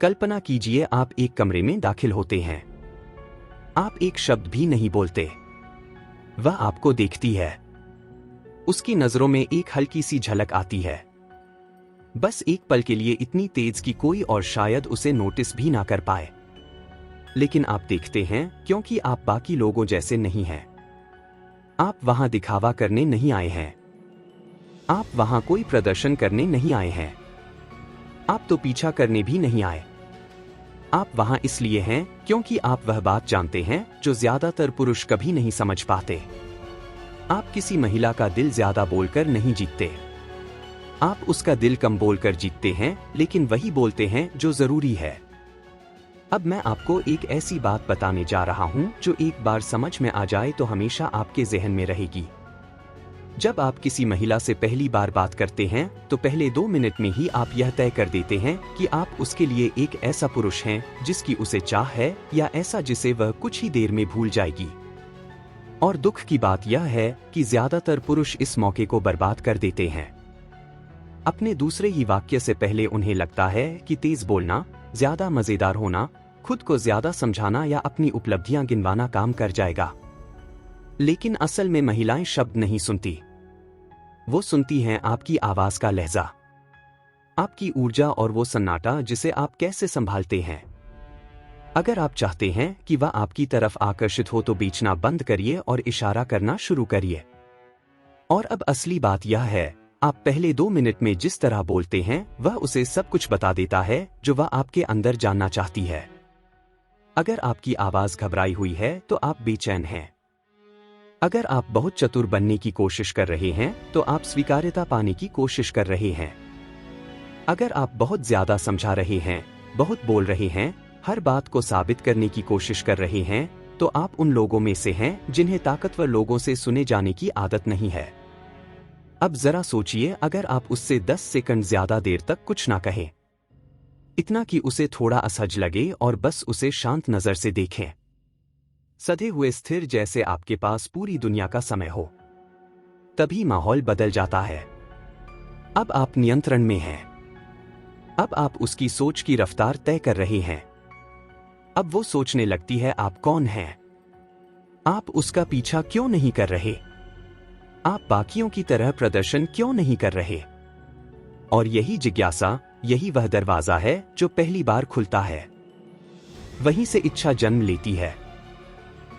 कल्पना कीजिए आप एक कमरे में दाखिल होते हैं। आप एक शब्द भी नहीं बोलते। वह आपको देखती है। उसकी नजरों में एक हल्की सी झलक आती है, बस एक पल के लिए, इतनी तेज कि कोई और शायद उसे नोटिस भी ना कर पाए। लेकिन आप देखते हैं, क्योंकि आप बाकी लोगों जैसे नहीं हैं। आप वहां दिखावा करने नहीं आए हैं। आप वहां कोई प्रदर्शन करने नहीं आए हैं। आप तो पीछा करने भी नहीं आए। आप वहां इसलिए हैं क्योंकि आप वह बात जानते हैं जो ज्यादातर पुरुष कभी नहीं समझ पाते। आप किसी महिला का दिल ज्यादा बोलकर नहीं जीतते। आप उसका दिल कम बोलकर जीतते हैं, लेकिन वही बोलते हैं जो जरूरी है। अब मैं आपको एक ऐसी बात बताने जा रहा हूं जो एक बार समझ में आ जाए तो हमेशा आपके जहन में रहेगी। जब आप किसी महिला से पहली बार बात करते हैं तो पहले 2 मिनट में ही आप यह तय कर देते हैं कि आप उसके लिए एक ऐसा पुरुष हैं जिसकी उसे चाह है, या ऐसा जिसे वह कुछ ही देर में भूल जाएगी। और दुख की बात यह है कि ज्यादातर पुरुष इस मौके को बर्बाद कर देते हैं। अपने दूसरे ही वाक्य से पहले उन्हें लगता है कि तेज बोलना, ज्यादा मजेदार होना, खुद को ज्यादा समझाना या अपनी उपलब्धियां गिनवाना काम कर जाएगा। लेकिन असल में महिलाएं शब्द नहीं सुनती। वो सुनती हैं आपकी आवाज का लहजा, आपकी ऊर्जा और वो सन्नाटा जिसे आप कैसे संभालते हैं। अगर आप चाहते हैं कि वह आपकी तरफ आकर्षित हो तो बेचना बंद करिए और इशारा करना शुरू करिए। और अब असली बात यह है, आप पहले 2 मिनट में जिस तरह बोलते हैं वह उसे सब कुछ बता देता है जो वह आपके अंदर जानना चाहती है। अगर आपकी आवाज घबराई हुई है तो आप बेचैन हैं। अगर आप बहुत चतुर बनने की कोशिश कर रहे हैं तो आप स्वीकार्यता पाने की कोशिश कर रहे हैं। अगर आप बहुत ज्यादा समझा रहे हैं, बहुत बोल रहे हैं, हर बात को साबित करने की कोशिश कर रहे हैं, तो आप उन लोगों में से हैं जिन्हें ताकतवर लोगों से सुने जाने की आदत नहीं है। अब जरा सोचिए, अगर आप उससे 10 सेकंड ज्यादा देर तक कुछ ना कहें, इतना कि उसे थोड़ा असहज लगे और बस उसे शांत नजर से देखें, सधे हुए स्थिर जैसे आपके पास पूरी दुनिया का समय हो, तभी माहौल बदल जाता है। अब आप नियंत्रण में हैं। अब आप उसकी सोच की रफ्तार तय कर रहे हैं। अब वो सोचने लगती है आप कौन हैं। आप उसका पीछा क्यों नहीं कर रहे? आप बाकियों की तरह प्रदर्शन क्यों नहीं कर रहे? और यही जिज्ञासा, यही वह दरवाजा है जो पहली बार खुलता है। वहीं से इच्छा जन्म लेती है,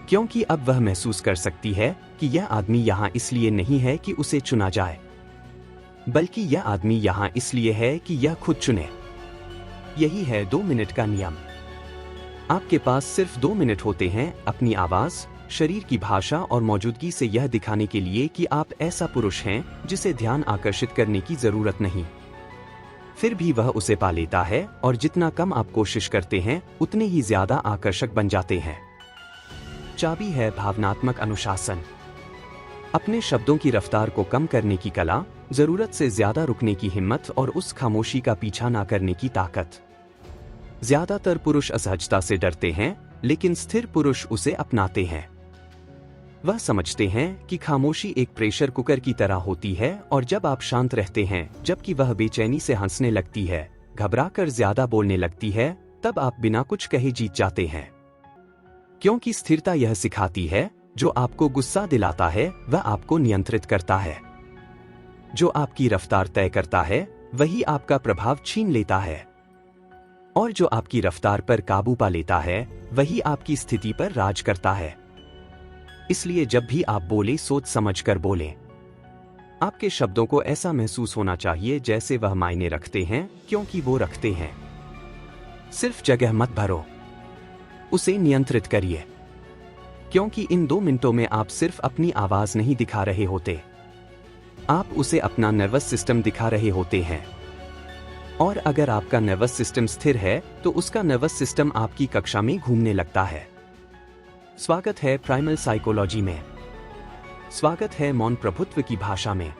क्योंकि अब वह महसूस कर सकती है कि यह आदमी यहां इसलिए नहीं है कि उसे चुना जाए, बल्कि यह आदमी यहां इसलिए है कि यह खुद चुने। यही है 2 मिनट का नियम। आपके पास सिर्फ 2 मिनट होते हैं अपनी आवाज, शरीर की भाषा और मौजूदगी से यह दिखाने के लिए कि आप ऐसा पुरुष हैं जिसे ध्यान आकर्षित करने की जरूरत नहीं। फिर भी वह उसे पा लेता है, और जितना कम आप कोशिश करते हैं उतने ही ज्यादा आकर्षक बन जाते हैं। चाबी है भावनात्मक अनुशासन। अपने शब्दों की रफ्तार को कम करने की कला, जरूरत से ज्यादा रुकने की हिम्मत और उस खामोशी का पीछा ना करने की ताकत। ज्यादातर पुरुष असहजता से डरते हैं, लेकिन स्थिर पुरुष उसे अपनाते हैं। वह समझते हैं कि खामोशी एक प्रेशर कुकर की तरह होती है, और जब आप शांत रहते हैं, जबकि वह बेचैनी से हंसने लगती है, घबराकर ज्यादा बोलने लगती है, तब आप बिना कुछ कहे जीत जाते हैं। क्योंकि स्थिरता यह सिखाती है, जो आपको गुस्सा दिलाता है वह आपको नियंत्रित करता है। जो आपकी रफ्तार तय करता है वही आपका प्रभाव छीन लेता है, और जो आपकी रफ्तार पर काबू पा लेता है वही आपकी स्थिति पर राज करता है। इसलिए जब भी आप बोले, सोच समझ कर बोलें। आपके शब्दों को ऐसा महसूस होना चाहिए जैसे वह मायने रखते हैं, क्योंकि वो रखते हैं। सिर्फ जगह मत भरो, उसे नियंत्रित करिए, क्योंकि इन 2 मिनटों में आप सिर्फ अपनी आवाज नहीं दिखा रहे होते, आप उसे अपना नर्वस सिस्टम दिखा रहे होते हैं। और अगर आपका नर्वस सिस्टम स्थिर है तो उसका नर्वस सिस्टम आपकी कक्षा में घूमने लगता है। स्वागत है प्राइमल साइकोलॉजी में। स्वागत है मौन प्रभुत्व की भाषा में।